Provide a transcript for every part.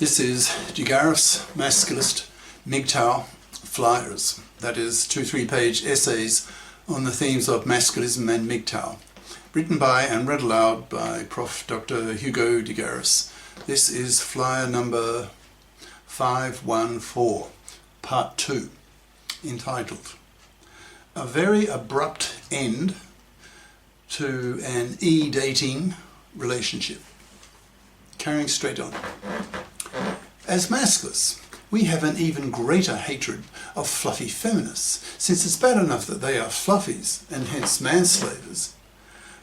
This is Garis, Masculist, MGTOW flyers. That is 2-3 page essays on the themes of masculism and MGTOW, written by and read aloud by Prof. Dr. Hugo de Garis. This is flyer number 514, part 2, entitled A Very Abrupt End to an E-Dating Relationship. Carrying straight on. As masculists, we have an even greater hatred of fluffy feminists, since it's bad enough that they are fluffies and hence manslavers.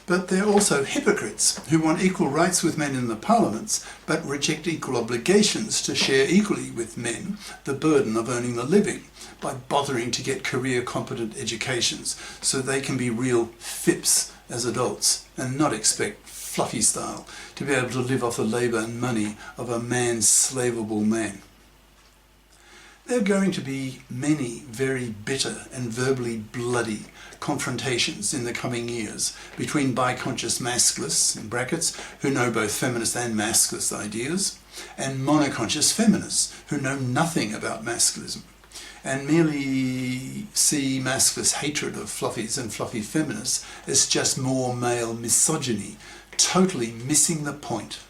But they're also hypocrites who want equal rights with men in the parliaments, but reject equal obligations to share equally with men the burden of earning the living by bothering to get career-competent educations so they can be real fips as adults and not expect fluffy style to be able to live off the labour and money of a man-slavable man. There are going to be many very bitter and verbally bloody confrontations in the coming years between bi-conscious masculists, in brackets, who know both feminist and masculist ideas, and monoconscious feminists who know nothing about masculism and merely see masculist hatred of fluffies and fluffy feminists as just more male misogyny, totally missing the point.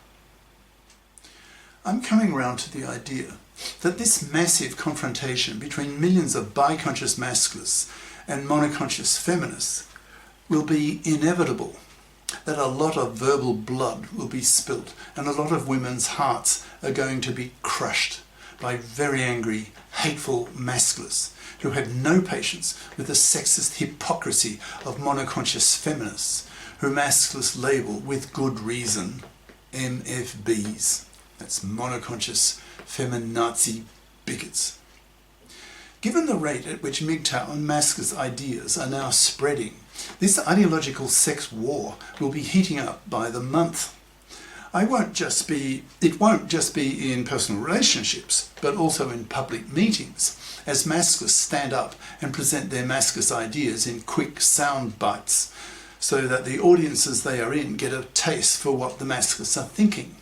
I'm coming round to the idea that this massive confrontation between millions of bi-conscious masculists and monoconscious feminists will be inevitable, that a lot of verbal blood will be spilt and a lot of women's hearts are going to be crushed by very angry, hateful masculists who have no patience with the sexist hypocrisy of monoconscious feminists who masculists label, with good reason, MFBs. That's monoconscious feminazi bigots. Given the rate at which MGTOW and masculist ideas are now spreading, this ideological sex war will be heating up by the month. It won't just be in personal relationships, but also in public meetings, as masculists stand up and present their masculist ideas in quick sound bites, so that the audiences they are in get a taste for what the masculists are thinking,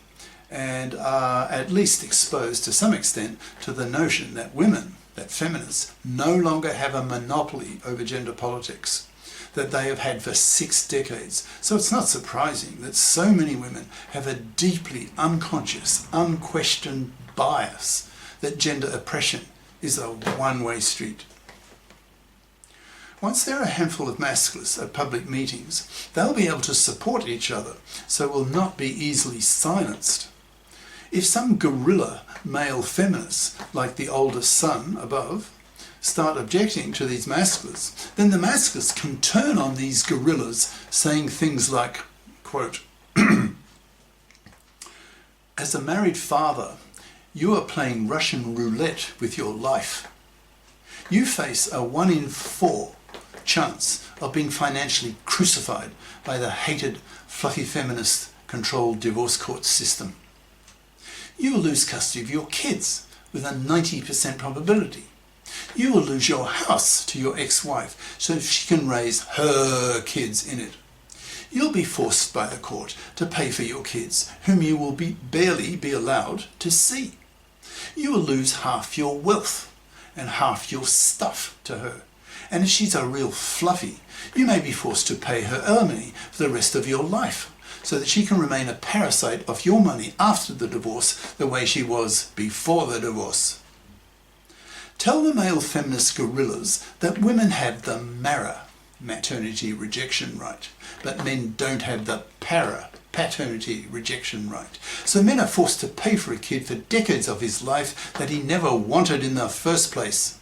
and are at least exposed to some extent to the notion that women, that feminists, no longer have a monopoly over gender politics that they have had for 6 decades. So it's not surprising that so many women have a deeply unconscious, unquestioned bias that gender oppression is a one-way street. Once there are a handful of masculists at public meetings, they'll be able to support each other, so will not be easily silenced. If some guerrilla male feminists, like the oldest son above, start objecting to these masculists, then the masculists can turn on these guerrillas saying things like, quote, "As a married father, you are playing Russian roulette with your life. You face a 1 in 4 chance of being financially crucified by the hated, fluffy feminist controlled divorce court system. You will lose custody of your kids with a 90% probability. You will lose your house to your ex-wife so she can raise her kids in it. You'll be forced by the court to pay for your kids, whom you will barely be allowed to see. You will lose half your wealth and half your stuff to her. And if she's a real fluffy, you may be forced to pay her alimony for the rest of your life, so that she can remain a parasite of your money after the divorce the way she was before the divorce. Tell the male feminist guerrillas that women have the MARA, maternity rejection right, but men don't have the PARA, paternity rejection right. So men are forced to pay for a kid for decades of his life that he never wanted in the first place.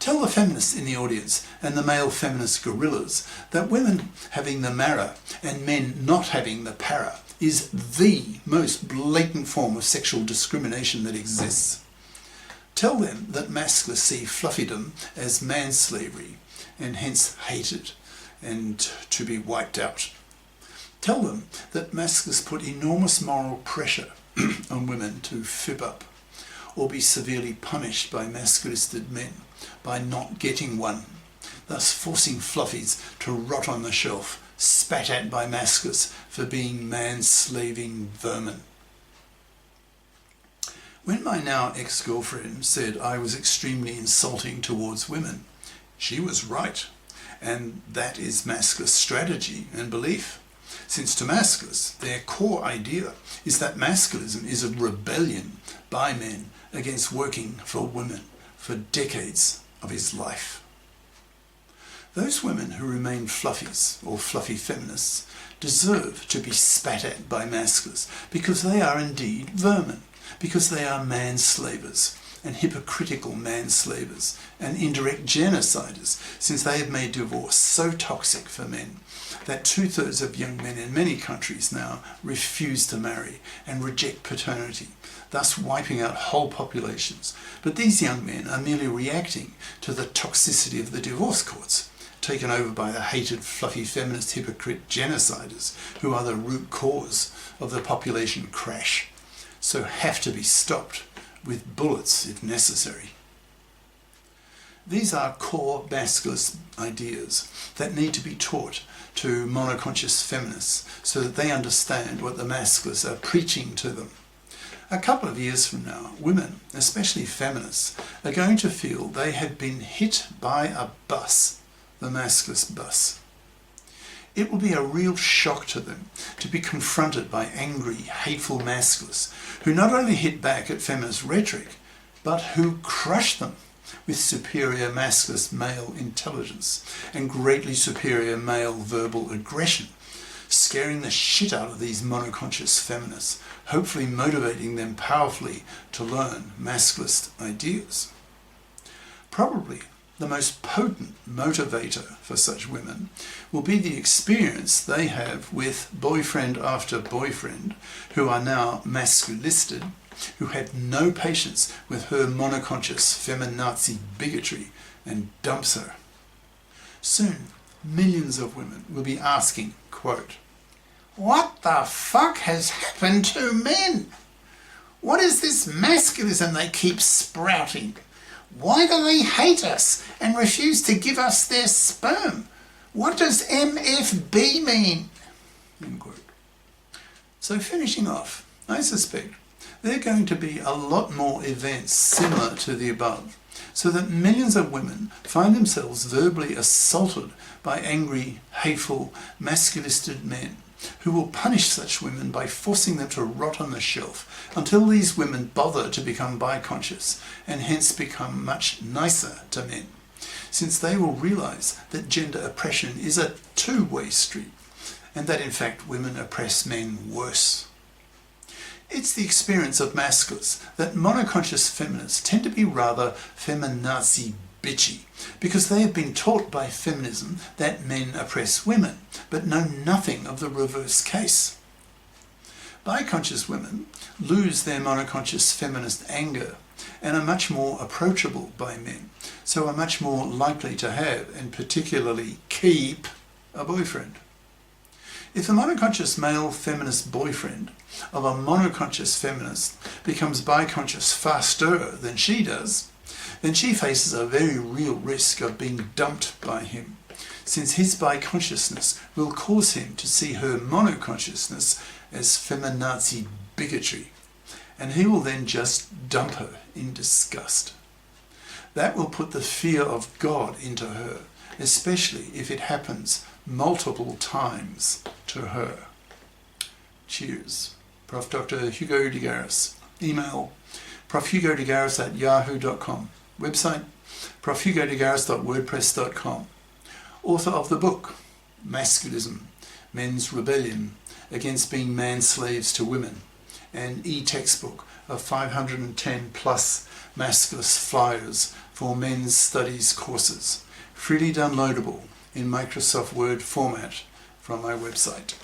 Tell the feminists in the audience and the male feminist guerrillas that women having the MARA and men not having the PARA is the most blatant form of sexual discrimination that exists. Tell them that masculists see fluffydom as manslavery and hence hate it and to be wiped out. Tell them that masculists put enormous moral pressure on women to fib up or be severely punished by masculisted men by not getting one, thus forcing fluffies to rot on the shelf, spat at by masculists for being man-slaving vermin. When my now ex-girlfriend said I was extremely insulting towards women, she was right, and that is masculist strategy and belief. Since to masculists, their core idea is that masculism is a rebellion by men against working for women for decades of his life. Those women who remain fluffies or fluffy feminists deserve to be spat at by masculists because they are indeed vermin, because they are manslavers and hypocritical manslavers and indirect genociders, since they have made divorce so toxic for men that 2/3 of young men in many countries now refuse to marry and reject paternity, thus wiping out whole populations. But these young men are merely reacting to the toxicity of the divorce courts, taken over by the hated fluffy feminist hypocrite genociders who are the root cause of the population crash, so have to be stopped with bullets if necessary. These are core masculist ideas that need to be taught to monoconscious feminists so that they understand what the masculists are preaching to them. A couple of years from now, women, especially feminists, are going to feel they have been hit by a bus, the masculist bus. It will be a real shock to them to be confronted by angry, hateful masculists who not only hit back at feminist rhetoric, but who crush them with superior masculist male intelligence and greatly superior male verbal aggression, scaring the shit out of these monoconscious feminists, hopefully motivating them powerfully to learn masculist ideas. Probably the most potent motivator for such women will be the experience they have with boyfriend after boyfriend who are now masculisted, who had no patience with her monoconscious feminazi bigotry and dumps her. Soon, millions of women will be asking, quote, "What the fuck has happened to men? What is this masculism they keep sprouting? Why do they hate us and refuse to give us their sperm? What does MFB mean?" End quote. So finishing off, I suspect there are going to be a lot more events similar to the above, so that millions of women find themselves verbally assaulted by angry, hateful, masculisted men who will punish such women by forcing them to rot on the shelf until these women bother to become bi-conscious and hence become much nicer to men, since they will realize that gender oppression is a two-way street and that in fact women oppress men worse. It's the experience of masculists that monoconscious feminists tend to be rather feminazi bitchy because they have been taught by feminism that men oppress women but know nothing of the reverse case. Bi-conscious women lose their monoconscious feminist anger and are much more approachable by men, so are much more likely to have and particularly keep a boyfriend. If the monoconscious male feminist boyfriend of a monoconscious feminist becomes bi-conscious faster than she does, then she faces a very real risk of being dumped by him, since his bi-consciousness will cause him to see her monoconsciousness as feminazi bigotry, and he will then just dump her in disgust. That will put the fear of God into her, especially if it happens multiple times to her. Cheers. Prof. Dr. Hugo de Garis. Email profhugodegaris@yahoo.com. Website profhugodegaris.wordpress.com. Author of the book Masculism, Men's Rebellion Against Being Man-Slaves to Women, and e-textbook of 510 plus masculist flyers for men's studies courses, freely downloadable in Microsoft Word format from my website.